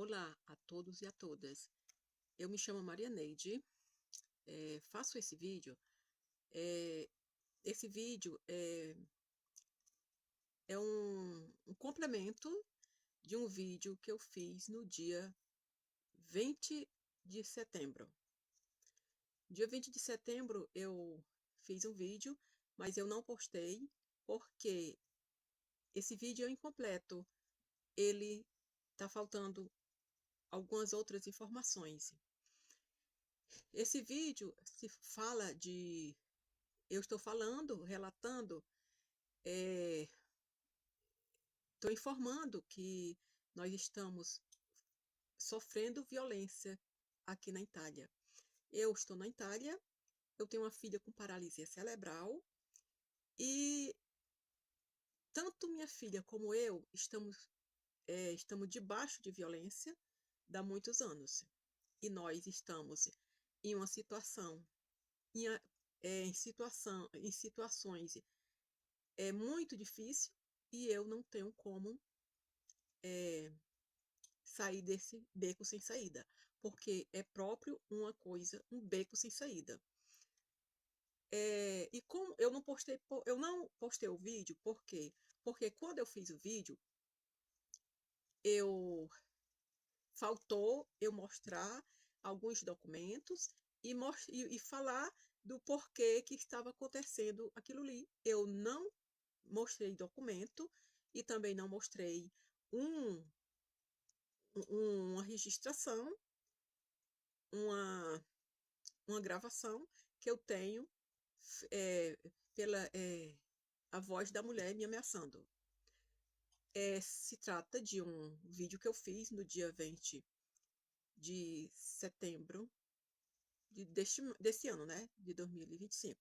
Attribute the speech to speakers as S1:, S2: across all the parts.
S1: Olá a todos e a todas. Eu me chamo Maria Neide, faço esse vídeo. Esse vídeo é um complemento de um vídeo que eu fiz no dia 20 de setembro. Dia 20 de setembro eu fiz um vídeo, mas eu não postei porque esse vídeo é incompleto. Ele está faltando algumas outras informações. Esse vídeo se fala de... Eu estou falando, relatando, estou informando que nós estamos sofrendo violência aqui na Itália. Eu estou na Itália, eu tenho uma filha com paralisia cerebral e tanto minha filha como eu estamos debaixo de violência há muitos anos. E nós estamos em uma situação, em situações muito difícil e eu não tenho como sair desse beco sem saída, porque é próprio um beco sem saída. E como eu não postei o vídeo, por quê? Porque quando eu fiz o vídeo, faltou eu mostrar alguns documentos e falar do porquê que estava acontecendo aquilo ali. Eu não mostrei documento e também não mostrei um, uma registração, uma, uma gravação que eu tenho é, pela a voz da mulher me ameaçando. Se trata de um vídeo que eu fiz no dia 20 de setembro desse ano, né, de 2025.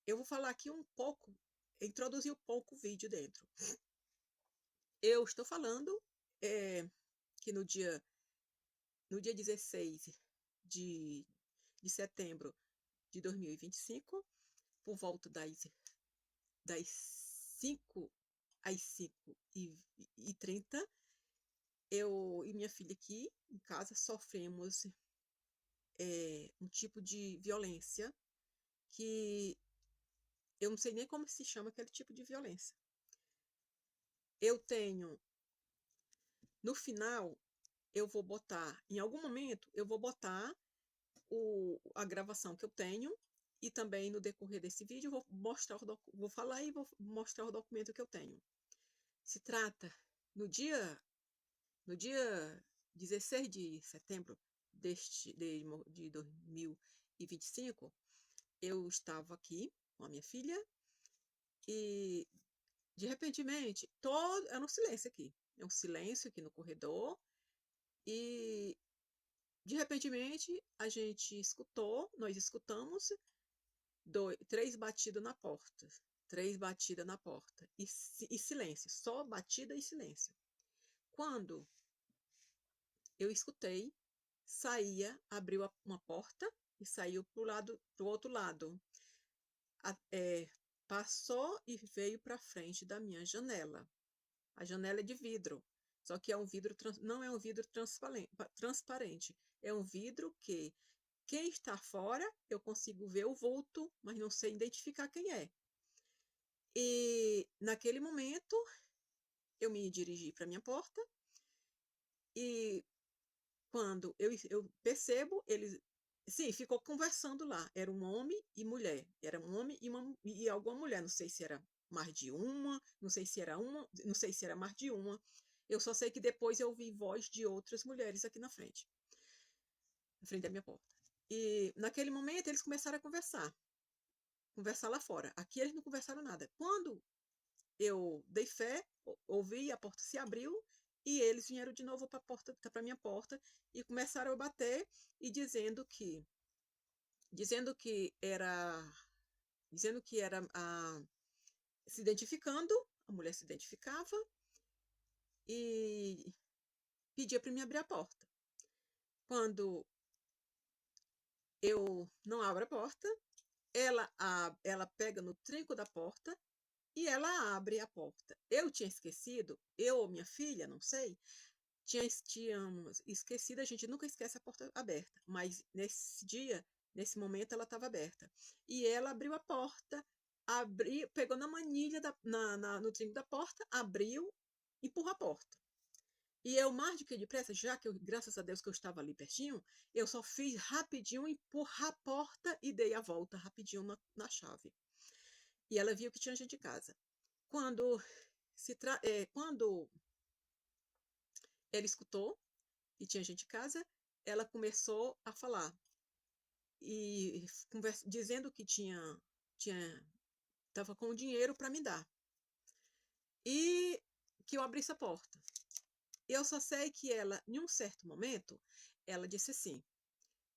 S1: Eu vou falar aqui um pouco, introduzir um pouco o vídeo dentro. Eu estou falando que no dia 16 de setembro de 2025, por volta das 5 às 5h30, eu e minha filha aqui em casa sofremos um tipo de violência que eu não sei nem como se chama aquele tipo de violência. Eu tenho, no final, eu vou botar, em algum momento, eu vou botar a gravação que eu tenho e também no decorrer desse vídeo eu vou falar e vou mostrar o documento que eu tenho. Se trata, no dia 16 de setembro de 2025, eu estava aqui com a minha filha e, de repentemente, era um silêncio aqui. É um silêncio aqui no corredor e, de repentemente, nós escutamos três batidas na porta. Três batidas na porta. E silêncio, só batida e silêncio. Quando eu escutei, abriu uma porta e saiu pro outro lado. Passou e veio para frente da minha janela. A janela é de vidro, só que não é um vidro transparente. É um vidro que quem está fora, eu consigo ver o vulto, mas não sei identificar quem é. E naquele momento, eu me dirigi para minha porta e quando eu percebo, eles, sim, ficou conversando lá. Era um homem e mulher. Era um homem e alguma mulher. Não sei se era mais de uma, não sei se era uma, não sei se era mais de uma. Eu só sei que depois eu ouvi voz de outras mulheres aqui na frente da minha porta. E naquele momento eles começaram a conversar lá fora. Aqui eles não conversaram nada. Quando eu dei fé, ouvi, a porta se abriu e eles vieram de novo para minha porta e começaram a bater e dizendo que era se identificando, a mulher se identificava e pedia para me abrir a porta. Quando eu não abro a porta, ela pega no trinco da porta e ela abre a porta. Eu tinha esquecido, eu ou minha filha, não sei, tínhamos esquecido, a gente nunca esquece a porta aberta, mas nesse dia, nesse momento, ela estava aberta. E ela abriu a porta, pegou na manilha, no trinco da porta, abriu, empurrou a porta. E eu, mais do que depressa, já que eu, graças a Deus que eu estava ali pertinho, eu só fiz rapidinho, empurrar a porta e dei a volta rapidinho na chave. E ela viu que tinha gente em casa. Quando, quando ela escutou que tinha gente em casa, ela começou a falar e dizendo que estava com dinheiro para me dar e que eu abrisse a porta. Eu só sei que ela, em um certo momento, ela disse assim: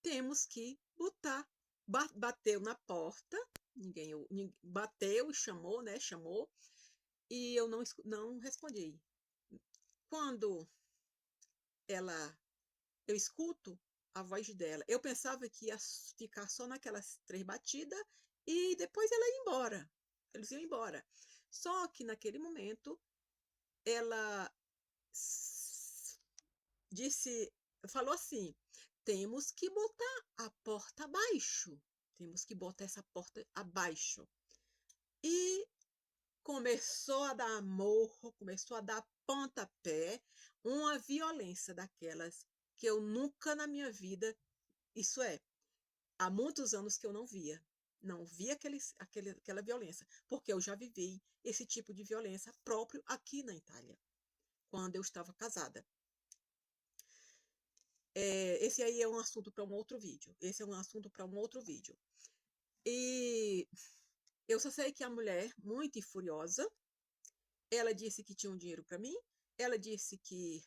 S1: temos que botar. Bateu na porta, ninguém bateu e chamou, né? Chamou, e eu não respondi. Quando eu escuto a voz dela, eu pensava que ia ficar só naquelas 3 batidas e depois ela ia embora. Eles iam embora. Só que naquele momento ela falou assim: temos que botar a porta abaixo. Temos que botar essa porta abaixo. E começou a dar morro, começou a dar pontapé, uma violência daquelas que eu nunca na minha vida, isso é, há muitos anos que eu não via. Não via aquela violência, porque eu já vivi esse tipo de violência próprio aqui na Itália, quando eu estava casada. Esse aí é um assunto para um outro vídeo. Esse é um assunto para um outro vídeo. E eu só sei que a mulher, muito furiosa, ela disse que tinha um dinheiro para mim, ela disse que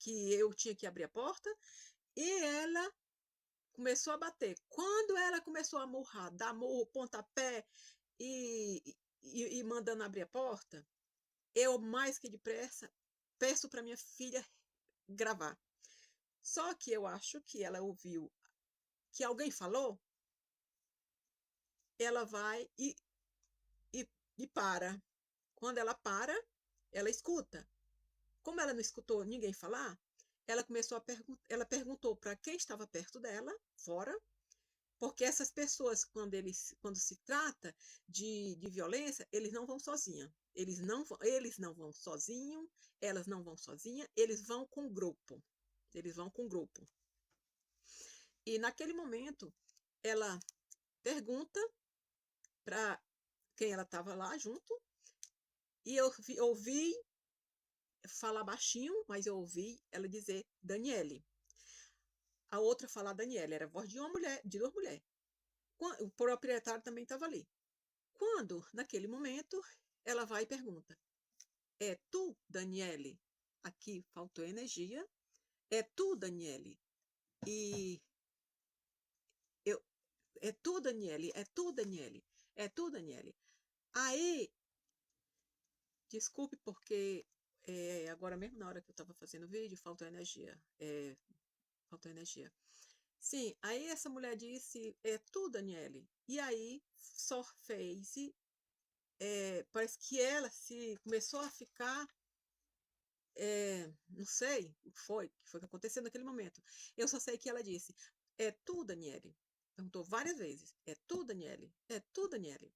S1: eu tinha que abrir a porta, e ela começou a bater. Quando ela começou a murrar, dar murro, pontapé e mandando abrir a porta, eu, mais que depressa, peço para minha filha gravar. Só que eu acho que ela ouviu que alguém falou, ela vai e para. Quando ela para, ela escuta. Como ela não escutou ninguém falar, ela começou a ela perguntou para quem estava perto dela, fora, porque essas pessoas, quando se trata de violência, eles não vão sozinhos. Eles não vão sozinhos, elas não vão sozinhas, eles vão com grupo. Eles vão com grupo. E naquele momento, ela pergunta para quem ela estava lá junto, e eu ouvi falar baixinho, mas eu ouvi ela dizer Daniele. A outra falar Daniele, era a voz de uma mulher, de 2 mulheres. O proprietário também estava ali. Quando, naquele momento, ela vai e pergunta: é tu, Daniele? Aqui faltou energia. É tu, Daniele? E eu, é tu, Daniele? É tu, Daniele? É tu, Daniele? Aí, desculpe porque agora mesmo na hora que eu estava fazendo o vídeo, faltou energia. Faltou energia. Sim, aí essa mulher disse, é tu, Daniele? E aí só fez, parece que ela se começou a ficar, não sei o que foi que aconteceu naquele momento. Eu só sei que ela disse, é tu, Daniele? Perguntou várias vezes, é tu, Daniele? É tu, Daniele?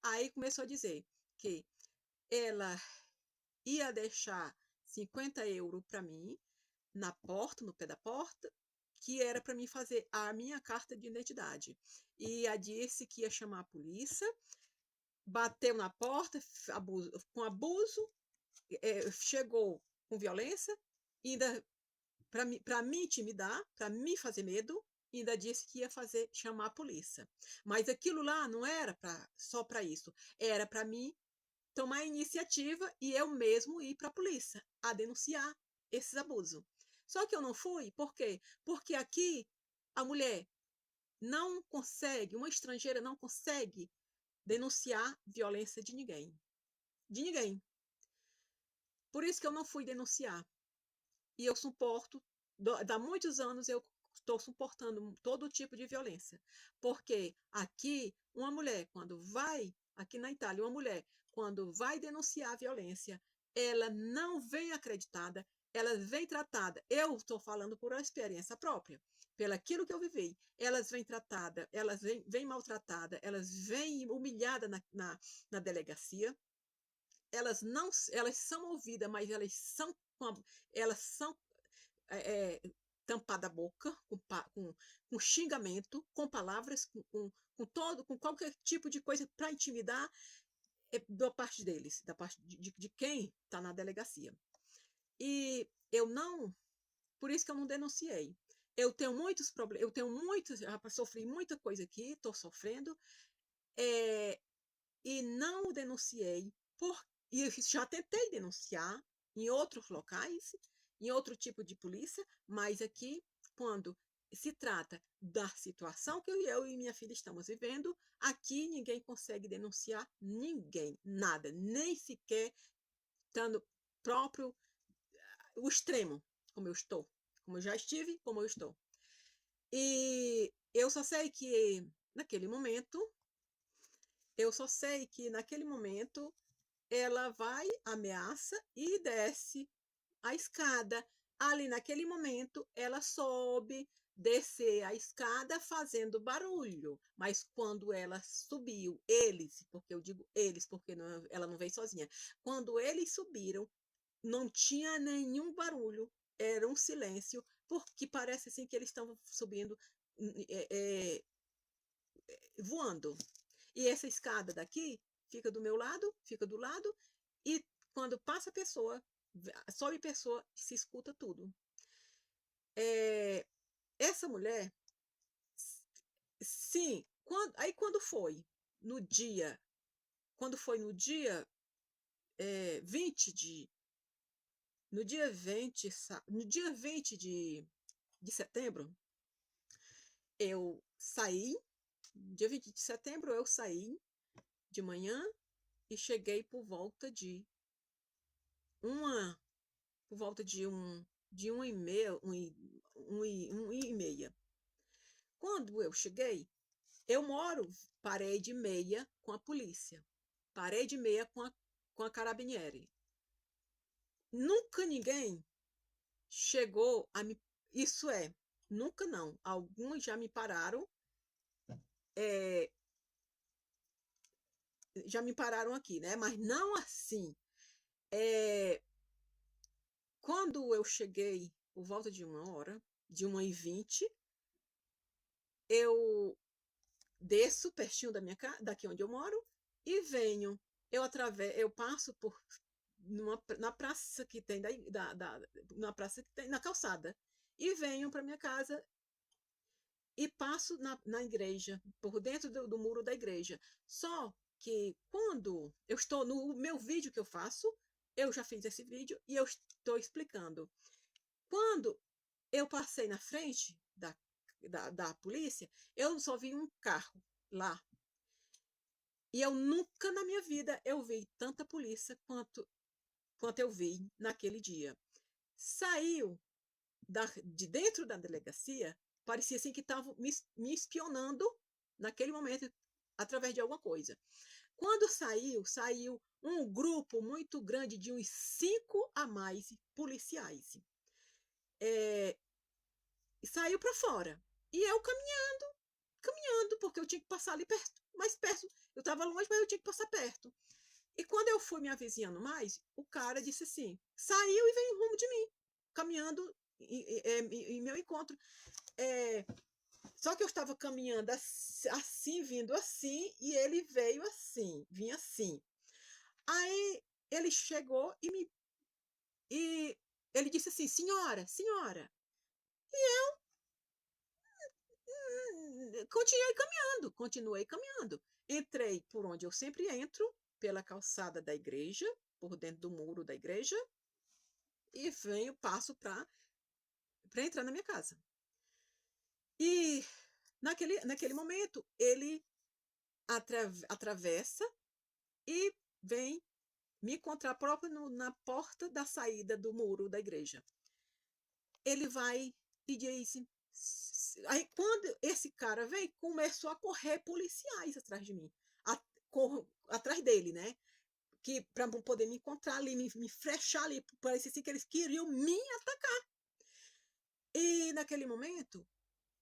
S1: Aí começou a dizer que ela ia deixar 50 euros para mim, na porta, no pé da porta, que era para mim fazer a minha carta de identidade. E a disse que ia chamar a polícia, bateu na porta com abuso, chegou com violência, ainda para me intimidar, para me fazer medo, ainda disse que ia chamar a polícia. Mas aquilo lá não era só para isso, era para mim tomar a iniciativa e eu mesmo ir para a polícia a denunciar esses abusos. Só que eu não fui, por quê? Porque aqui a mulher não consegue, uma estrangeira não consegue denunciar violência de ninguém. De ninguém. Por isso que eu não fui denunciar. E eu suporto, há muitos anos eu estou suportando todo tipo de violência. Porque aqui, uma mulher, quando vai, aqui na Itália, uma mulher, quando vai denunciar a violência, ela não vem acreditada, elas vêm tratadas, eu estou falando por experiência própria, pelo aquilo que eu vivi, elas vêm tratadas, elas vêm maltratadas, elas vêm humilhadas na delegacia, elas não, elas são ouvidas, mas elas são é, tampada a boca com xingamento, com palavras, com qualquer tipo de coisa para intimidar da parte deles, da parte de quem está na delegacia. E eu não, por isso que eu não denunciei. Eu tenho muitos problemas, já sofri muita coisa aqui, estou sofrendo, e não denunciei, e já tentei denunciar em outros locais, em outro tipo de polícia, mas aqui, quando se trata da situação que eu e minha filha estamos vivendo, aqui ninguém consegue denunciar ninguém, nada, nem sequer estando próprio o extremo, como eu estou, como eu já estive, como eu estou. E eu só sei que naquele momento, ela vai, ameaça e desce a escada. Ali naquele momento, ela soube descer a escada fazendo barulho, mas quando ela subiu, eles, porque eu digo eles, porque não, ela não veio sozinha, quando eles subiram, não tinha nenhum barulho, era um silêncio, porque parece assim que eles estão subindo, é, voando. E essa escada daqui fica do meu lado, fica do lado, e quando passa a pessoa, sobe pessoa, se escuta tudo. Essa mulher, sim, quando foi no dia, quando foi no dia 20 no dia 20, no dia 20 de setembro, eu saí, dia 20 de setembro eu saí de manhã e cheguei uma, por volta de 1h30, 1h30. Quando eu cheguei, eu parei de meia com a polícia, parei de meia com a carabinieri. Nunca ninguém chegou a me, isso é, nunca não, alguns já me pararam, é, já me pararam aqui, né? Mas não assim. Quando eu cheguei por volta de 1h, de 1h20, eu desço pertinho daqui onde eu moro e venho. Eu passo na praça que tem na praça que tem na calçada e venho para minha casa e passo na igreja, por dentro do muro da igreja. Só que quando eu estou no meu vídeo que eu faço, eu já fiz esse vídeo e eu estou explicando. Quando eu passei na frente da polícia, eu só vi um carro lá. E eu nunca na minha vida eu vi tanta polícia quanto eu vi naquele dia. Saiu de dentro da delegacia, parecia assim que estavam me espionando naquele momento através de alguma coisa. Quando saiu um grupo muito grande de uns 5 a mais policiais. Saiu para fora. E eu caminhando, porque eu tinha que passar ali perto, mais perto. Eu estava longe, mas eu tinha que passar perto. E quando eu fui me avizinhando mais, o cara disse assim, saiu e veio em rumo de mim, caminhando em meu encontro. Só que eu estava caminhando assim, vindo assim, e ele veio assim, vinha assim. Aí ele chegou e ele disse assim, senhora, senhora. Continuei caminhando. Entrei por onde eu sempre entro, pela calçada da igreja, por dentro do muro da igreja, e passo para entrar na minha casa. E naquele momento, ele atravessa e vem me encontrar próprio na porta da saída do muro da igreja. Ele vai pedir isso. Aí, quando esse cara veio, começou a correr policiais atrás de mim, atrás dele, né? que para poder me encontrar ali, me frechar ali, parecia assim que eles queriam me atacar. E naquele momento,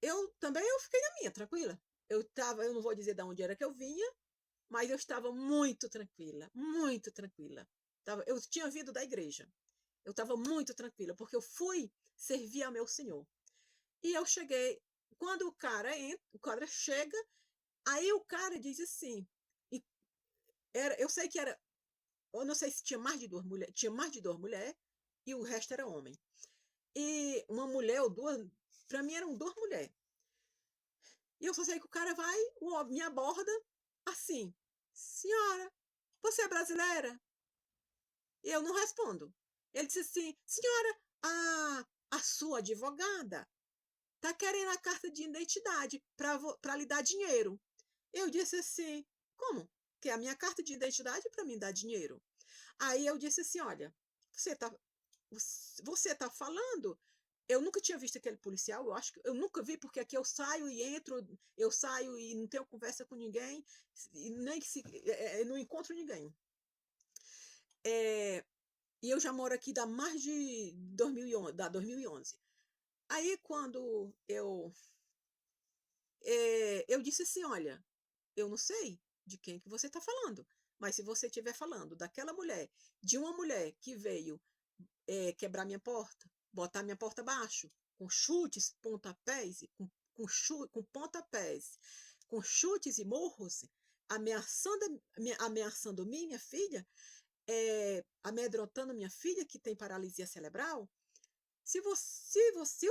S1: eu fiquei na minha, tranquila. Eu não vou dizer de onde era que eu vinha, mas eu estava muito tranquila, muito tranquila. Eu tinha vindo da igreja. Eu estava muito tranquila, porque eu fui servir ao meu Senhor. E eu cheguei, quando o cara entra, o cara chega, aí o cara diz assim, eu sei que era, eu não sei se tinha mais de duas mulheres, tinha mais de duas mulheres, e o resto era homem. E uma mulher ou duas, para mim eram duas mulheres. E eu só sei que o cara vai, me aborda assim, senhora, você é brasileira? E eu não respondo. Ele disse assim, senhora, a sua advogada tá querendo a carta de identidade para lhe dar dinheiro. Eu disse assim, como? Que a minha carta de identidade para mim dar dinheiro. Aí eu disse assim, olha, você tá, você tá falando? Eu nunca tinha visto aquele policial, eu acho que eu nunca vi, porque aqui eu saio e entro, eu saio e não tenho conversa com ninguém, e nem se, não encontro ninguém. É, e eu já moro aqui da mais de 2011, da 2011. Aí quando eu disse assim, olha, eu não sei de quem que você está falando, mas se você estiver falando daquela mulher, de uma mulher que veio quebrar minha porta, botar minha porta abaixo, com chutes, pontapés, com pontapés, com chutes e murros, ameaçando minha filha, amedrontando minha filha que tem paralisia cerebral. Se o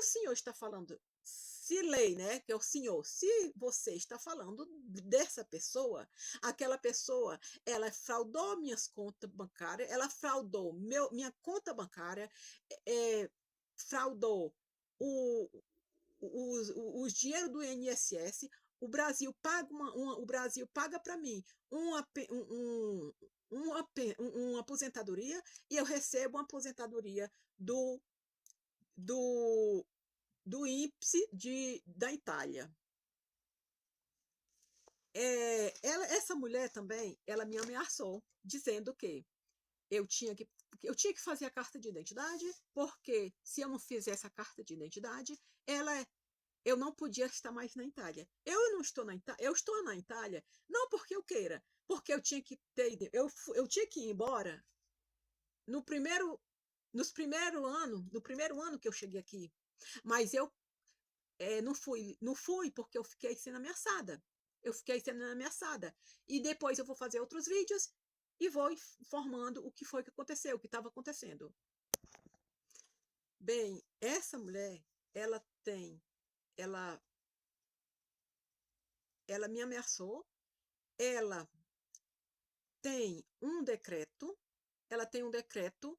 S1: senhor está falando, se lei, né, que é o senhor, se você está falando dessa pessoa, aquela pessoa, ela fraudou minhas contas bancárias, ela fraudou minha conta bancária, é, fraudou o, os dinheiros do INSS, o Brasil paga o Brasil paga para mim uma aposentadoria e eu recebo uma aposentadoria do do, do INPS da Itália. Essa mulher também, ela me ameaçou, dizendo que eu tinha que, eu tinha que fazer a carta de identidade, porque se eu não fizesse a carta de identidade, eu não podia estar mais na Itália. Eu não estou na Itália, eu estou na Itália, não porque eu queira, porque eu tinha que eu tinha que ir embora no primeiro, no primeiro ano que eu cheguei aqui. Mas eu não fui porque eu fiquei sendo ameaçada. Eu fiquei sendo ameaçada. E depois eu vou fazer outros vídeos e vou informando o que foi que aconteceu, o que estava acontecendo. Bem, essa mulher, ela tem, ela, ela me ameaçou, ela tem um decreto, ela tem um decreto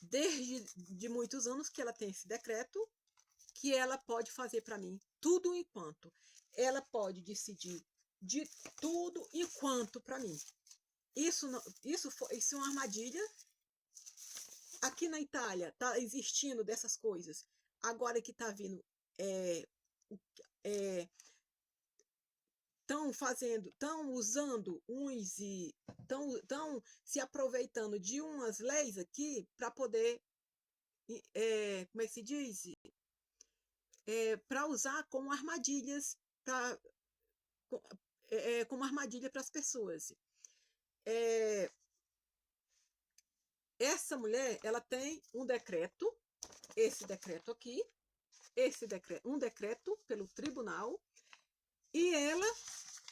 S1: desde de muitos anos que ela tem esse decreto, que ela pode fazer para mim tudo enquanto. Ela pode decidir de tudo enquanto para mim. Isso é uma armadilha. Aqui na Itália está existindo dessas coisas. Agora que está vindo, estão usando uns e estão se aproveitando de umas leis aqui para poder, como é que se diz? Para usar como armadilhas, como armadilha para as pessoas. Essa mulher, ela tem um decreto, esse decreto aqui, um decreto pelo tribunal, e ela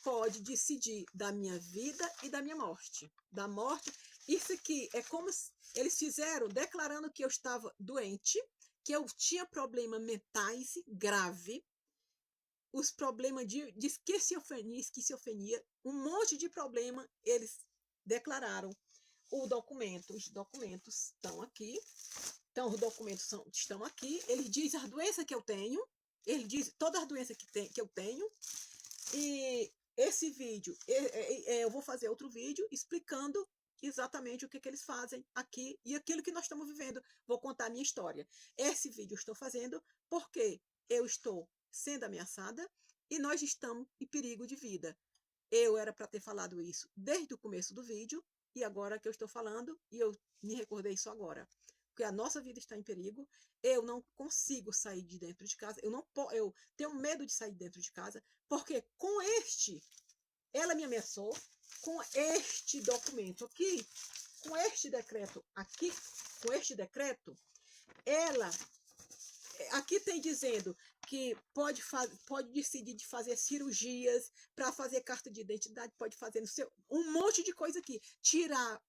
S1: pode decidir da minha vida e da minha morte. Da morte, isso aqui é como eles fizeram declarando que eu estava doente, que eu tinha problemas mentais grave, os problemas de esquizofrenia, um monte de problema eles declararam. Os documentos estão aqui, então os documentos estão aqui, ele diz as doenças que eu tenho, ele diz todas as doenças que eu tenho, e esse vídeo, eu vou fazer outro vídeo explicando exatamente o que eles fazem aqui e aquilo que nós estamos vivendo. Vou contar a minha história. Esse vídeo eu estou fazendo porque eu estou sendo ameaçada e nós estamos em perigo de vida. Eu era para ter falado isso desde o começo do vídeo, e agora que eu estou falando, e eu me recordei só agora, porque a nossa vida está em perigo, eu não consigo sair de dentro de casa, eu tenho medo de sair de dentro de casa, porque ela me ameaçou com este documento aqui, com este decreto aqui, com este decreto, ela aqui tem dizendo que pode decidir de fazer cirurgias para fazer carta de identidade, pode fazer um monte de coisa aqui, tirar,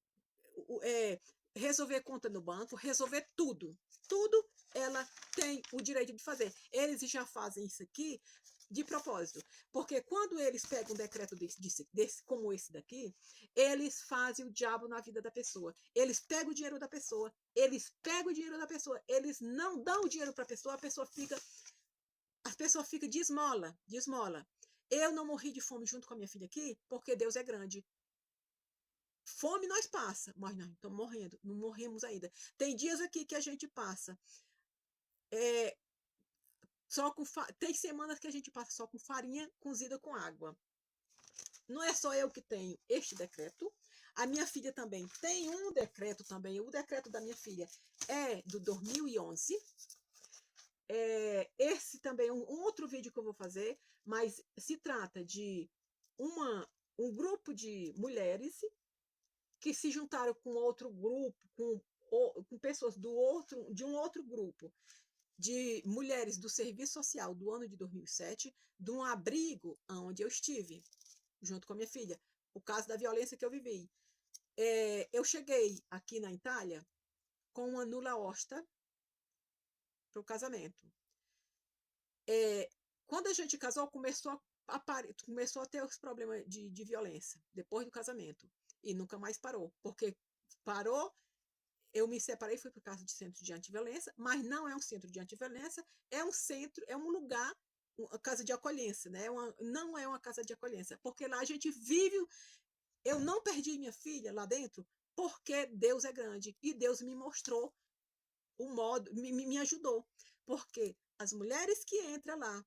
S1: resolver conta no banco, resolver tudo, tudo ela tem o direito de fazer. Eles já fazem isso aqui de propósito, porque quando eles pegam um decreto desse, como esse daqui, eles fazem o diabo na vida da pessoa. Eles pegam o dinheiro da pessoa, eles não dão o dinheiro para a pessoa fica de esmola, de esmola. Eu não morri de fome junto com a minha filha aqui, porque Deus é grande. Fome nós passa, mas nós estamos morrendo, não morremos ainda. Tem dias aqui que a gente passa só com tem semanas que a gente passa só com farinha cozida com água. Não é só eu que tenho este decreto. A minha filha também tem um decreto também. O decreto da minha filha é do 2011. Esse também é um outro vídeo que eu vou fazer, mas se trata de um grupo de mulheres que se juntaram com outro grupo, com pessoas de um outro grupo de mulheres do serviço social do ano de 2007, de um abrigo onde eu estive, junto com a minha filha, o caso da violência que eu vivi. Eu cheguei aqui na Itália com uma nula osta para o casamento. Quando a gente casou, começou a ter os problemas de violência, depois do casamento, e nunca mais parou, porque parou. Eu me separei, fui para casa de centro de antiviolência, mas não é um centro de antiviolência, é um lugar, uma casa de acolhência, né? Não é uma casa de acolhência, porque lá a gente vive. Eu não perdi minha filha lá dentro, porque Deus é grande e Deus me mostrou o modo, me ajudou, porque as mulheres que entram lá,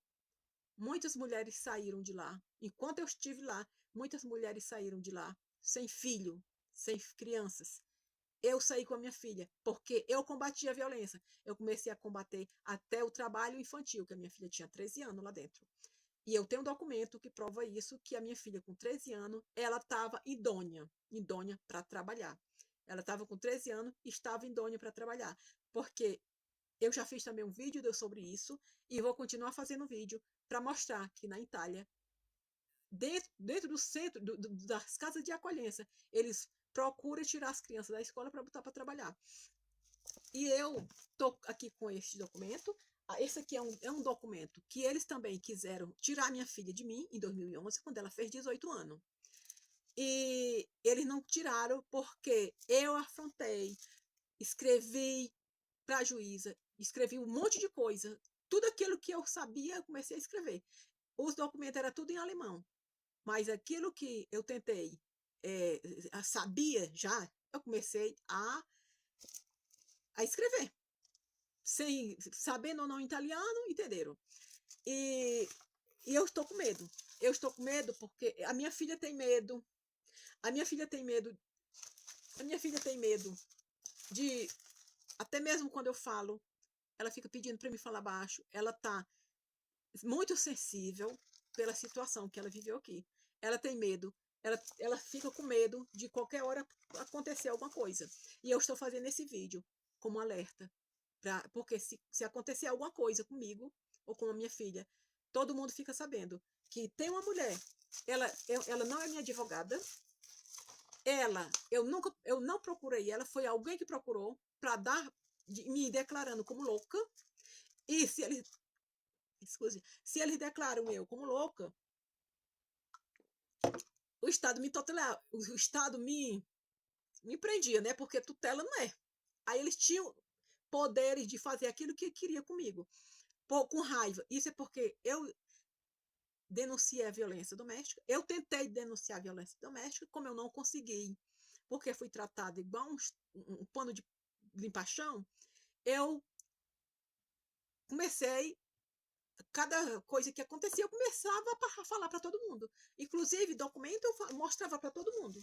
S1: muitas mulheres saíram de lá. Enquanto eu estive lá, muitas mulheres saíram de lá sem filho, sem crianças. Eu saí com a minha filha, porque eu combati a violência. Eu comecei a combater até o trabalho infantil, que a minha filha tinha 13 anos lá dentro. E eu tenho um documento que prova isso, que a minha filha, com 13 anos, ela estava idônea para trabalhar. Ela estava com 13 anos e estava idônea para trabalhar. Porque eu já fiz também um vídeo sobre isso e vou continuar fazendo vídeo para mostrar que na Itália, dentro do centro, das casas de acolhência, eles procuram tirar as crianças da escola para botar para trabalhar. E eu estou aqui com este documento. Esse aqui é um documento que eles também quiseram tirar minha filha de mim em 2011, quando ela fez 18 anos. E eles não tiraram porque eu afrontei, escrevi para a juíza, escrevi um monte de coisa. Tudo aquilo que eu sabia, eu comecei a escrever. Os documentos eram tudo em alemão, mas aquilo que eu tentei, sabia já, eu comecei a escrever, sem sabendo ou não italiano, entenderam? E, e eu estou com medo. Eu estou com medo porque a minha filha tem medo. A minha filha tem medo. A minha filha tem medo de, até mesmo quando eu falo, ela fica pedindo para me falar baixo. Ela está muito sensível pela situação que ela viveu aqui. Ela tem medo. Ela fica com medo de qualquer hora acontecer alguma coisa. E eu estou fazendo esse vídeo como alerta. Porque se acontecer alguma coisa comigo ou com a minha filha, todo mundo fica sabendo que tem uma mulher. Ela não é minha advogada. Eu não procurei ela, foi alguém que procurou para me declarando como louca. E se eles declaram eu como louca, o Estado me prendia, né? Porque tutela não é. Aí eles tinham poderes de fazer aquilo que queria comigo, com raiva. Isso é porque eu denunciei a violência doméstica. Eu tentei denunciar a violência doméstica, como eu não consegui, porque fui tratada igual um pano de limpar chão. Eu comecei, cada coisa que acontecia, eu começava a falar para todo mundo. Inclusive, documento eu mostrava para todo mundo.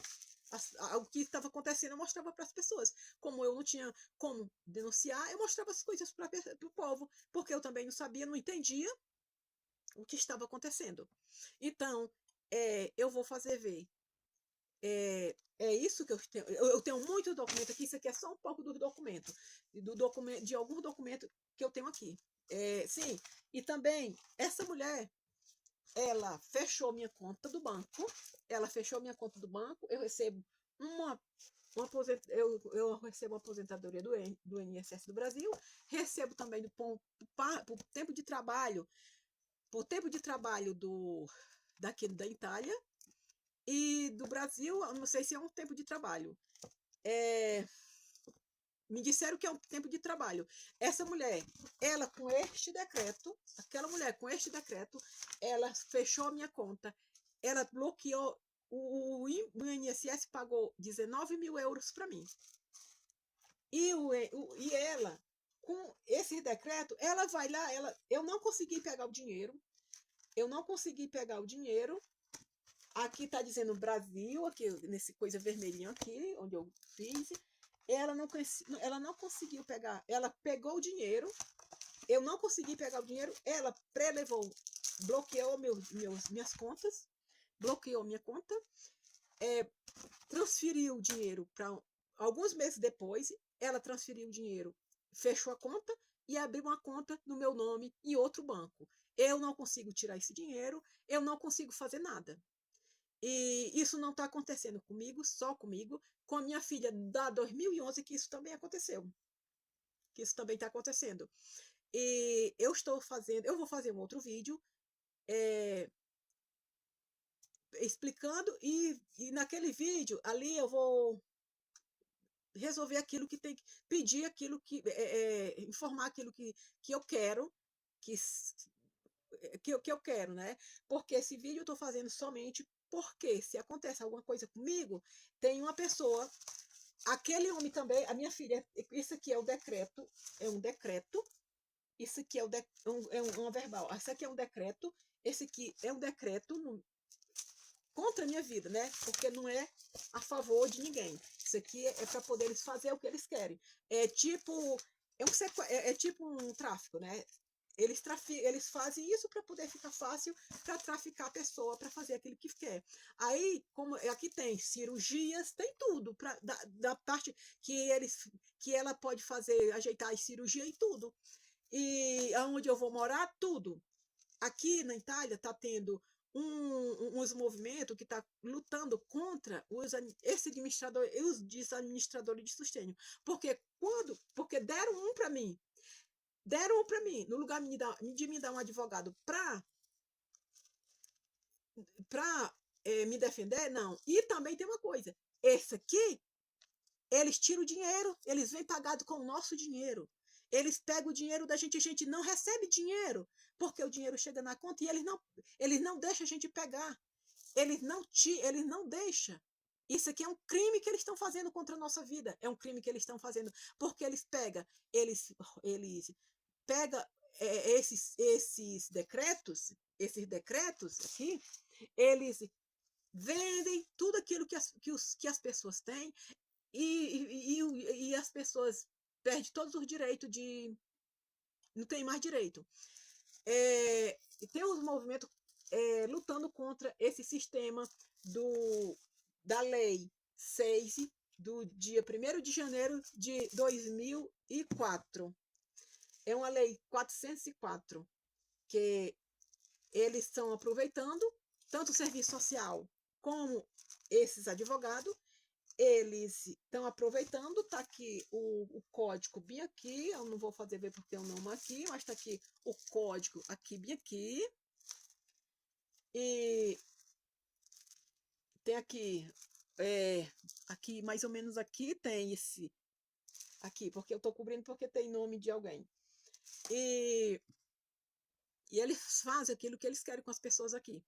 S1: o que estava acontecendo, eu mostrava para as pessoas. Como eu não tinha como denunciar, eu mostrava as coisas para o povo, porque eu também não sabia, não entendia o que estava acontecendo. Então, eu vou fazer ver. É isso que eu tenho. Eu tenho muito documento aqui. Isso aqui é só um pouco do documento, de algum documento que eu tenho aqui. Sim, e também essa mulher, ela fechou minha conta do banco. Ela fechou minha conta do banco. Eu recebo eu recebo a aposentadoria do INSS do Brasil, recebo também por tempo de trabalho, daqui da Itália e do Brasil, não sei se é um tempo de trabalho. Me disseram que é um tempo de trabalho. Essa mulher, ela com este decreto, aquela mulher com este decreto, ela fechou a minha conta, ela bloqueou, o INSS pagou 19 mil euros para mim. E ela, com esse decreto, ela vai lá, eu não consegui pegar o dinheiro, aqui está dizendo Brasil, aqui nesse coisa vermelhinha aqui, onde eu fiz, ela não conseguiu pegar, ela pegou o dinheiro, eu não consegui pegar o dinheiro, ela prelevou, bloqueou minhas contas, bloqueou minha conta, transferiu o dinheiro para alguns meses depois, ela transferiu o dinheiro, fechou a conta e abriu uma conta no meu nome em outro banco. Eu não consigo tirar esse dinheiro, eu não consigo fazer nada. E isso não está acontecendo comigo, só comigo, com a minha filha da 2011, que isso também aconteceu. Que isso também está acontecendo. E eu vou fazer um outro vídeo explicando, e naquele vídeo ali eu vou resolver aquilo que tem que pedir, aquilo que informar aquilo que eu quero, que eu quero, né? Porque esse vídeo eu estou fazendo somente porque se acontece alguma coisa comigo, tem uma pessoa, aquele homem também, a minha filha, isso aqui é um decreto, isso aqui uma verbal, isso aqui é um decreto, esse aqui é um decreto contra a minha vida, né? Porque não é a favor de ninguém. Isso aqui é para poder eles fazer o que eles querem. É tipo, é tipo um tráfico, né? Eles fazem isso para poder ficar fácil para traficar a pessoa, para fazer aquilo que quer. Aí, como aqui tem cirurgias, tem tudo da parte que ela pode fazer, ajeitar a cirurgia e tudo. E aonde eu vou morar, tudo. Aqui na Itália está tendo uns movimentos que está lutando contra os administradores de sustento. Porque deram um para mim, no lugar de me dar um advogado para me defender, não. E também tem uma coisa, esse aqui, eles tiram o dinheiro, eles vêm pagado com o nosso dinheiro. Eles pegam o dinheiro da gente, a gente não recebe dinheiro, porque o dinheiro chega na conta e eles não deixam a gente pegar. Eles não deixam. Isso aqui é um crime que eles estão fazendo contra a nossa vida. É um crime que eles estão fazendo, porque eles pegam esses decretos aqui, eles vendem tudo aquilo que as pessoas têm, e as pessoas perdem todos os direitos não tem mais direito. Tem os movimentos lutando contra esse sistema da Lei 6 do dia 1º de janeiro de 2004. É uma lei 404, que eles estão aproveitando, tanto o serviço social como esses advogados, eles estão aproveitando, está aqui o código bem aqui, eu não vou fazer ver porque eu não aqui, mas está aqui o código aqui bem aqui, e tem aqui, aqui mais ou menos aqui tem esse, aqui, porque eu estou cobrindo porque tem nome de alguém, e eles fazem aquilo que eles querem com as pessoas aqui.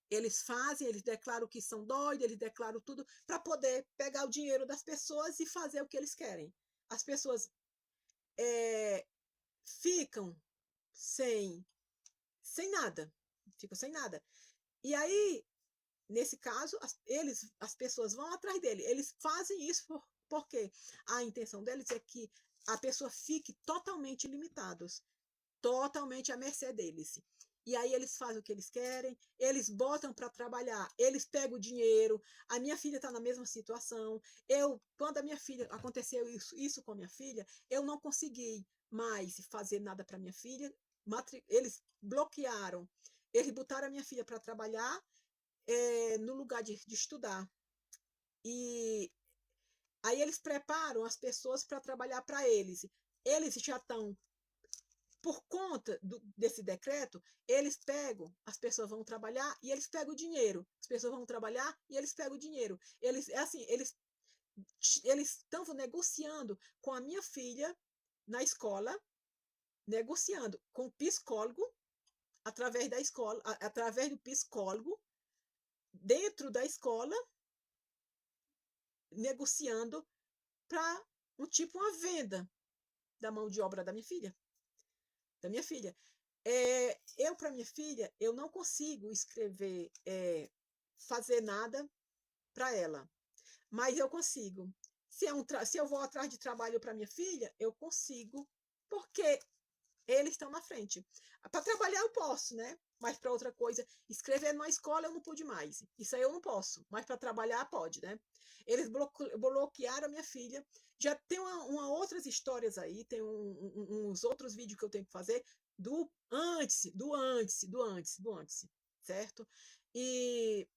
S1: Eles declaram que são doidos, eles declaram tudo para poder pegar o dinheiro das pessoas e fazer o que eles querem. As pessoas ficam sem nada, ficam sem nada. E aí, nesse caso, as pessoas vão atrás dele. Eles fazem isso porque a intenção deles é que a pessoa fique totalmente limitados, totalmente à mercê deles. E aí eles fazem o que eles querem, eles botam para trabalhar, eles pegam o dinheiro. A minha filha está na mesma situação. Quando a minha filha aconteceu isso com a minha filha, eu não consegui mais fazer nada para minha filha. Eles bloquearam, eles botaram a minha filha para trabalhar no lugar de estudar. E aí eles preparam as pessoas para trabalhar para eles. Eles já estão, por conta desse decreto, eles pegam, as pessoas vão trabalhar e eles pegam o dinheiro. As pessoas vão trabalhar e eles pegam o dinheiro. Eles estão negociando com a minha filha na escola, negociando com o psicólogo, através da escola, através do psicólogo, dentro da escola, negociando para uma venda da mão de obra da minha filha. Para minha filha, eu não consigo escrever, fazer nada para ela, mas eu consigo. Se eu vou atrás de trabalho para minha filha, eu consigo, porque eles estão na frente. Para trabalhar eu posso, né? Mas para outra coisa, escrever numa escola eu não pude mais. Isso aí eu não posso, mas para trabalhar pode, né? Eles bloquearam a minha filha. Já tem outras histórias aí, tem uns outros vídeos que eu tenho que fazer do antes, certo? E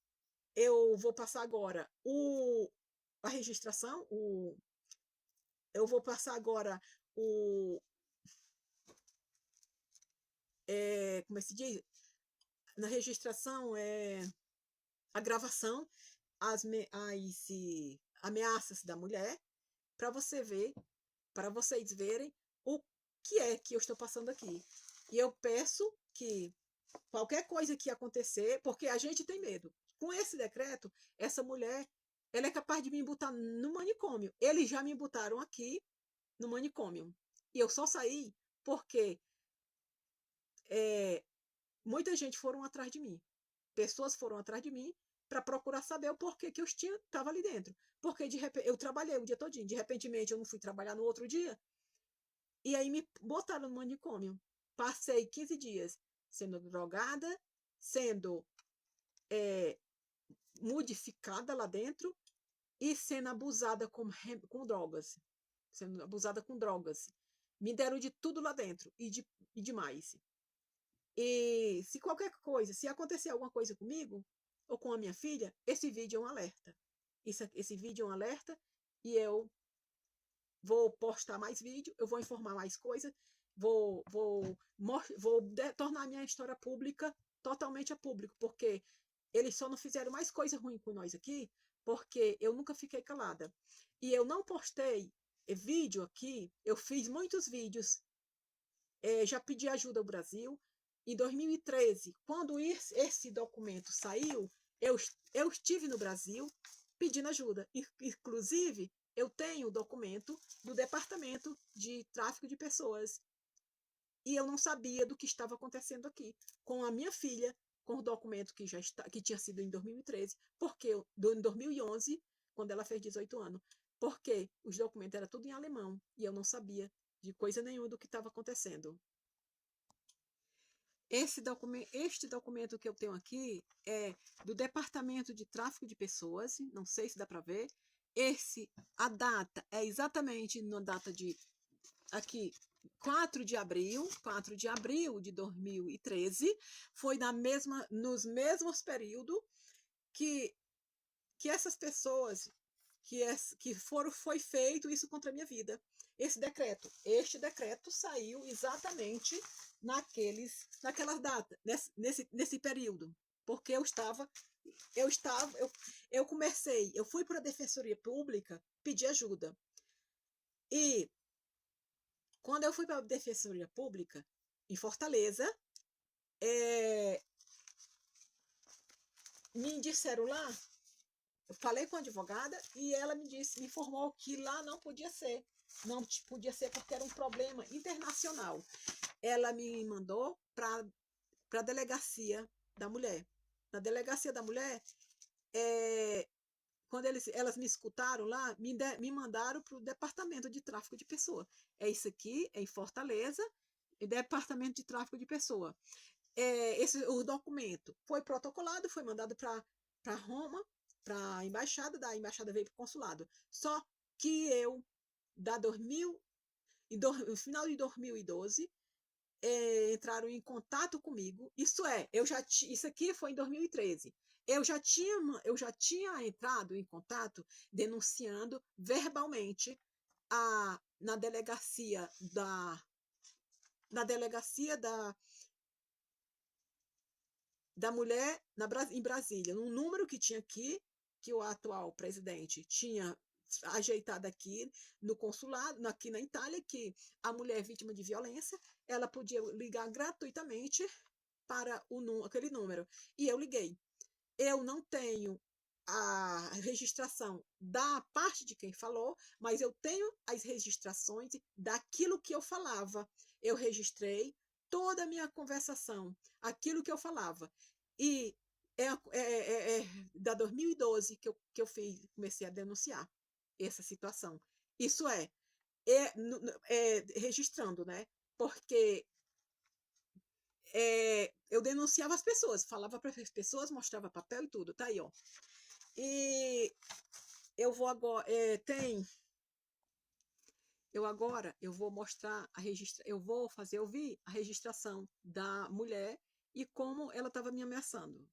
S1: eu vou passar agora a registração, eu vou passar agora como é que se diz? Na registração, a gravação, as ameaças da mulher, para vocês verem o que é que eu estou passando aqui. E eu peço que qualquer coisa que acontecer, porque a gente tem medo. Com esse decreto, essa mulher, ela é capaz de me botar no manicômio. Eles já me botaram aqui no manicômio. E eu só saí porque muita gente foram atrás de mim. Pessoas foram atrás de mim para procurar saber o porquê que eu estava ali dentro. Porque de repente eu trabalhei o dia todinho, de repente eu não fui trabalhar no outro dia, e aí me botaram no manicômio. Passei 15 dias sendo drogada, sendo modificada lá dentro e sendo abusada com drogas. Sendo abusada com drogas. Me deram de tudo lá dentro e demais. E se qualquer coisa, se acontecer alguma coisa comigo ou com a minha filha, esse vídeo é um alerta. Esse vídeo é um alerta e eu vou postar mais vídeo, eu vou informar mais coisas, vou tornar a minha história pública, totalmente a público, porque eles só não fizeram mais coisa ruim com nós aqui, porque eu nunca fiquei calada. E eu não postei vídeo aqui, eu fiz muitos vídeos, já pedi ajuda ao Brasil. Em 2013, quando esse documento saiu, eu estive no Brasil pedindo ajuda. Inclusive, eu tenho o documento do Departamento de Tráfico de Pessoas. E eu não sabia do que estava acontecendo aqui. Com a minha filha, com o documento que tinha sido em 2013, porque em 2011, quando ela fez 18 anos, porque os documentos eram tudo em alemão e eu não sabia de coisa nenhuma do que estava acontecendo. Este documento que eu tenho aqui é do Departamento de Tráfico de Pessoas, não sei se dá para ver. A data é exatamente na data de aqui, 4 de abril de 2013, foi nos mesmos períodos que essas pessoas foi feito isso contra a minha vida. Este decreto saiu exatamente naquelas datas, nesse período, porque eu fui para a Defensoria Pública pedir ajuda. E quando eu fui para a Defensoria Pública, em Fortaleza, me disseram lá, eu falei com a advogada e ela me informou que lá não podia ser. Não podia ser porque era um problema internacional. Ela me mandou para a delegacia da mulher. Na delegacia da mulher, é, quando elas me escutaram lá, me mandaram para o Departamento de Tráfico de Pessoa. É isso aqui, é em Fortaleza, Departamento de Tráfico de Pessoa. O documento foi protocolado, foi mandado para Roma, para a embaixada, da embaixada veio para o consulado. Só que eu, no final de 2012, entraram em contato comigo. Isso aqui foi em 2013. Eu já tinha entrado em contato denunciando verbalmente na delegacia da mulher em Brasília, um número que tinha aqui, que o atual presidente tinha ajeitado aqui no consulado, aqui na Itália, que a mulher vítima de violência, ela podia ligar gratuitamente para aquele número. E eu liguei. Eu não tenho a registração da parte de quem falou, mas eu tenho as registrações daquilo que eu falava. Eu registrei toda a minha conversação, aquilo que eu falava. E é da 2012 que eu comecei a denunciar essa situação. Isso registrando, né? Porque eu denunciava as pessoas, falava para as pessoas, mostrava papel e tudo, tá aí, ó. E eu vou agora, eu vou mostrar eu vou fazer ouvir a registração da mulher e como ela estava me ameaçando.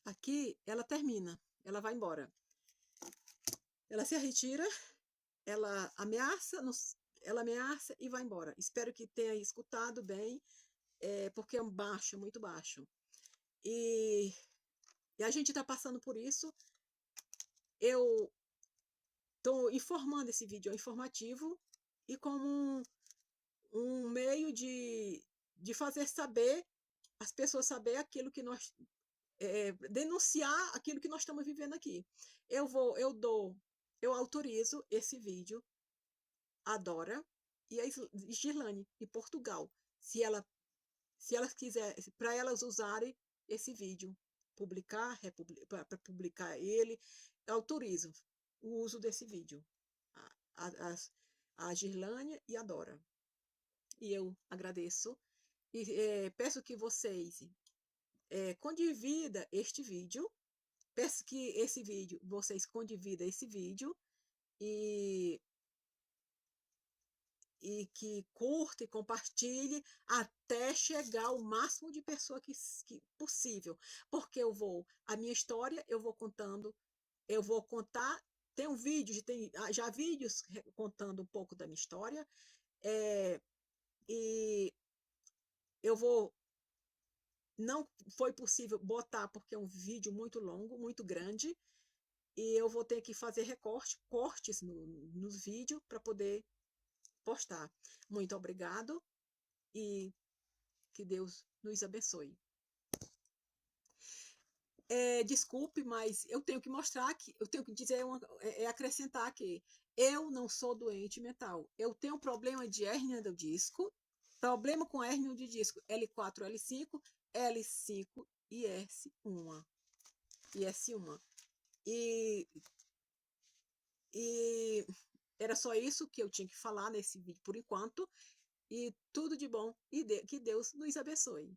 S1: Aqui ela termina, ela vai embora. Ela se retira, ela ameaça, ela ameaça e vai embora. Espero que tenha escutado bem, porque é baixo, é muito baixo. E a gente está passando por isso. Eu estou informando, esse vídeo é informativo e como um meio de fazer saber, as pessoas saber aquilo que nós, denunciar aquilo que nós estamos vivendo aqui. Eu autorizo esse vídeo a Dora e a Girlane, de Portugal, se elas quiserem, para elas usarem esse vídeo, para publicar ele, eu autorizo o uso desse vídeo, a Girlane e a Dora. E eu agradeço e peço que vocês condivida este vídeo, peço que vocês condividam esse vídeo e que curta e compartilhe até chegar ao máximo de pessoa que possível, porque a minha história eu vou contando, eu vou contar, tem já vídeos contando um pouco da minha história, e eu vou, não foi possível botar porque é um vídeo muito longo, muito grande, e eu vou ter que fazer cortes nos vídeos para poder postar. Muito obrigado e que Deus nos abençoe. Desculpe, mas eu tenho que mostrar que eu tenho que dizer acrescentar que eu não sou doente mental. Eu tenho problema de hérnia do disco, problema com hérnia de disco L4, L5, L5 e S1. E S1. E Era só isso que eu tinha que falar nesse vídeo por enquanto. E tudo de bom. E que Deus nos abençoe.